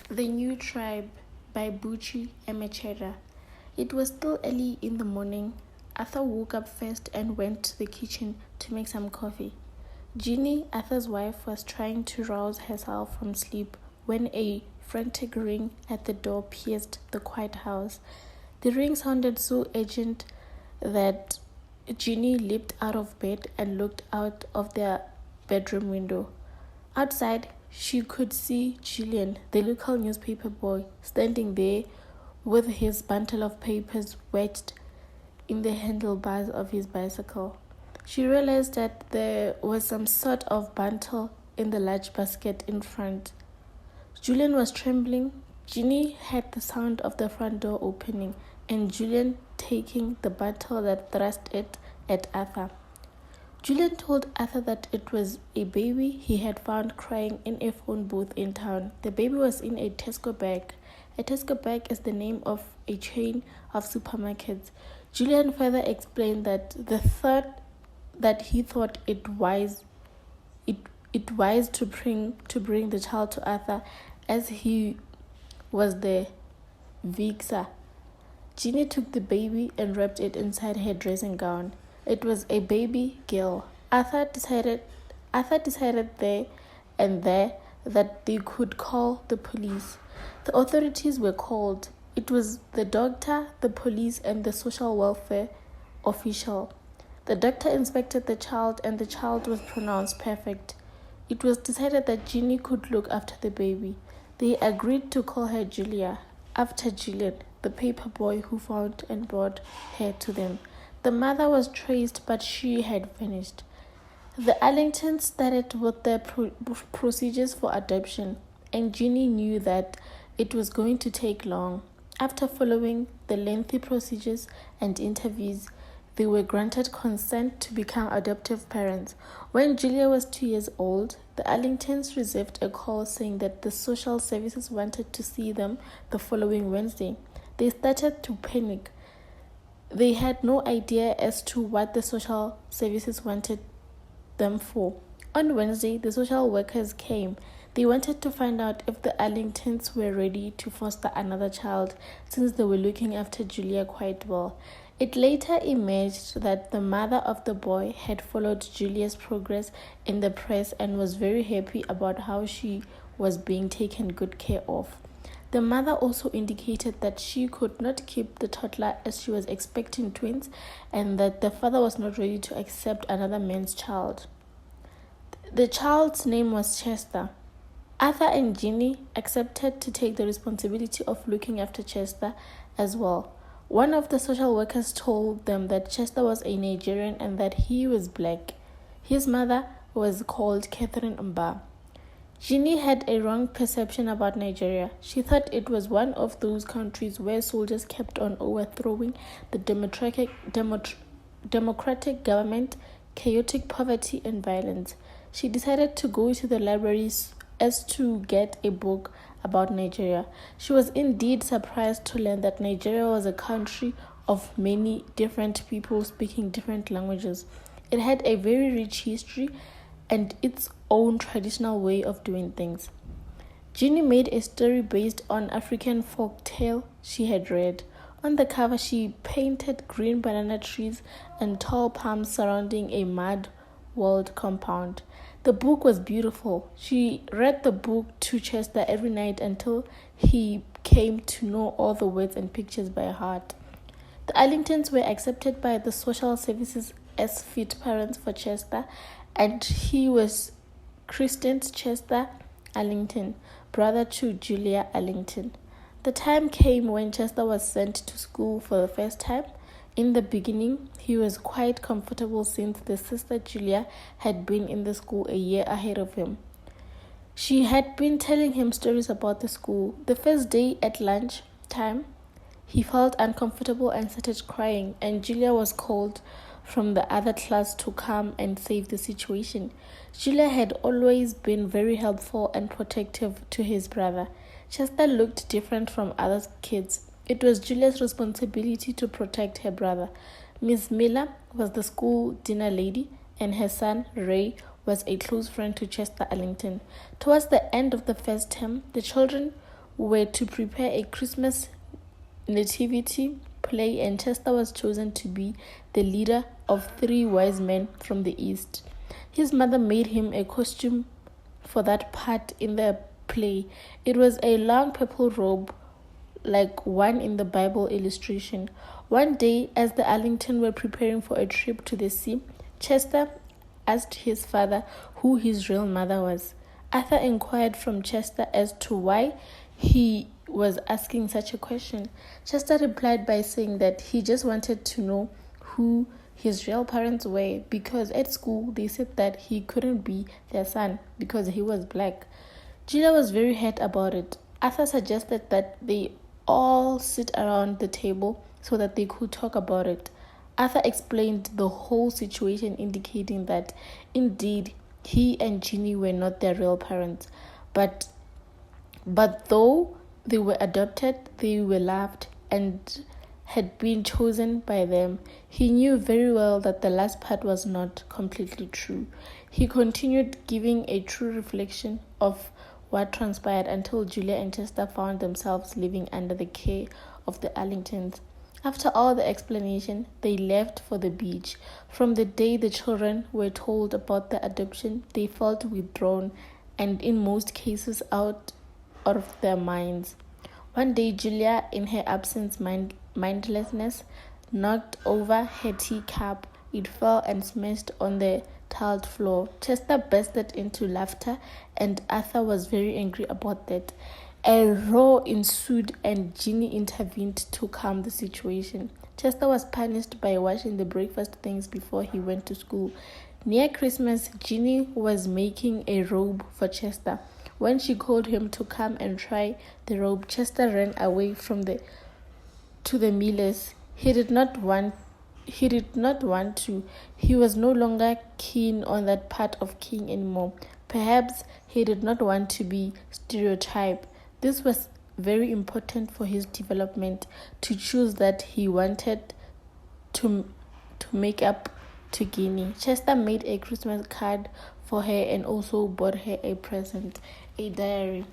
The New Tribe by Buchi Emechera. It was still early in the morning. Arthur woke up first and went to the kitchen to make some coffee. Jeannie, Arthur's wife, was trying to rouse herself from sleep when a frantic ring at the door pierced the quiet house. The ring sounded so urgent that Jeannie leaped out of bed and looked out of their bedroom window. Outside, she could see Julian, the local newspaper boy, standing there with his bundle of papers wedged in the handlebars of his bicycle. She realized that there was some sort of bundle in the large basket in front. Julian was trembling. Jeannie heard the sound of the front door opening and Julian taking the bundle that thrust it at Arthur. Julian told Arthur that it was a baby he had found crying in a phone booth in town. The baby was in a Tesco bag. A Tesco bag is the name of a chain of supermarkets. Julian further explained that he thought it wise to bring the child to Arthur as he was the vixer. Jeannie took the baby and wrapped it inside her dressing gown. It was a baby girl. Arthur decided there and there that they could call the police. The authorities were called. It was the doctor, the police, and the social welfare official. The doctor inspected the child and the child was pronounced perfect. It was decided that Jeannie could look after the baby. They agreed to call her Julia, after Julian, the paper boy who found and brought her to them. The mother was traced, but she had vanished. The Allingtons started with their procedures for adoption, and Jeannie knew that it was going to take long. After following the lengthy procedures and interviews, they were granted consent to become adoptive parents. When Julia was 2 years old, the Allingtons received a call saying that the social services wanted to see them the following Wednesday. They started to panic. They had no idea as to what the social services wanted them for. On Wednesday, the social workers came. They wanted to find out if the Allingtons were ready to foster another child, since they were looking after Julia quite well. It later emerged that the mother of the boy had followed Julia's progress in the press and was very happy about how she was being taken good care of. The mother also indicated that she could not keep the toddler as she was expecting twins and that the father was not ready to accept another man's child. The child's name was Chester. Arthur and Jeannie accepted to take the responsibility of looking after Chester as well. One of the social workers told them that Chester was a Nigerian and that he was black. His mother was called Catherine Mba. Jeannie had a wrong perception about Nigeria. She thought it was one of those countries where soldiers kept on overthrowing the democratic government, chaotic poverty, and violence. She decided to go to the libraries as to get a book about Nigeria. She was indeed surprised to learn that Nigeria was a country of many different people speaking different languages. It had a very rich history and its own traditional way of doing things. Jeannie made a story based on African folk tale she had read. On the cover, she painted green banana trees and tall palms surrounding a mud-walled compound. The book was beautiful. She read the book to Chester every night until he came to know all the words and pictures by heart. The Allingtons were accepted by the social services as fit parents for Chester, and he was christened Chester Allington, brother to Julia Allington. The time came when Chester was sent to school for the first time. In the beginning, he was quite comfortable since the sister Julia had been in the school a year ahead of him. She had been telling him stories about the school. The first day at lunch time, he felt uncomfortable and started crying, and Julia was called from the other class to come and save the situation. Julia had always been very helpful and protective to his brother. Chester looked different from other kids. It was Julia's responsibility to protect her brother. Miss Miller was the school dinner lady, and her son, Ray, was a close friend to Chester Allington. Towards the end of the first term, the children were to prepare a Christmas nativity play, and Chester was chosen to be the leader of 3 wise men from the east. His mother made him a costume for that part in the play. It was a long purple robe like one in the Bible illustration. One day, as the Allington were preparing for a trip to the sea, Chester asked his father who his real mother was. Arthur inquired from Chester as to why he was asking such a question. Chester replied by saying that he just wanted to know who his real parents were, because at school they said that he couldn't be their son because he was black. Julia was very hurt about it. Arthur suggested that they all sit around the table so that they could talk about it. Arthur explained the whole situation, indicating that indeed he and Ginny were not their real parents, but though they were adopted, they were loved and had been chosen by them. He knew very well that the last part was not completely true. He continued giving a true reflection of what transpired until Julia and Chester found themselves living under the care of the Allingtons. After all the explanation, they left for the beach. From the day the children were told about the adoption, they felt withdrawn and in most cases out of their minds. One day, Julia, in her absence mindlessness, knocked over her teacup. It fell and smashed on the tiled floor. Chester bursted into laughter, and Arthur was very angry about that. A row ensued, and Ginny intervened to calm the situation. Chester was punished by washing the breakfast things before he went to school. Near Christmas, Ginny was making a robe for Chester. When she called him to come and try the robe, Chester ran away to the miller's. He did not want to. He was no longer keen on that part of King anymore. Perhaps he did not want to be stereotyped. This was very important for his development, to choose that he wanted to make up to Ginny. Chester made a Christmas card for her and also bought her a present, a diary.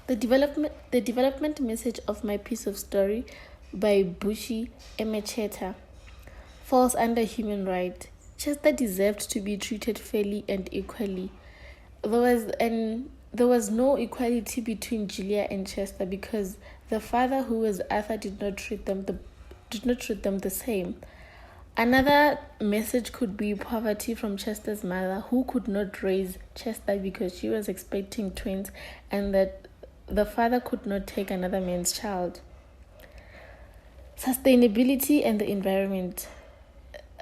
The development message of my piece of story by Bushi Emecheta falls under human rights. Chester deserved to be treated fairly and equally. There was no equality between Julia and Chester because the father, who was Arthur, did not treat them the same. Another message could be poverty from Chester's mother, who could not raise Chester because she was expecting twins, and that the father could not take another man's child. Sustainability and the environment.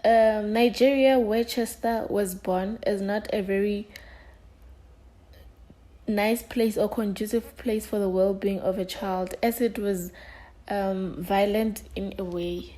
Nigeria, where Chester was born, is not a very nice place or conducive place for the well-being of a child, as it was violent in a way.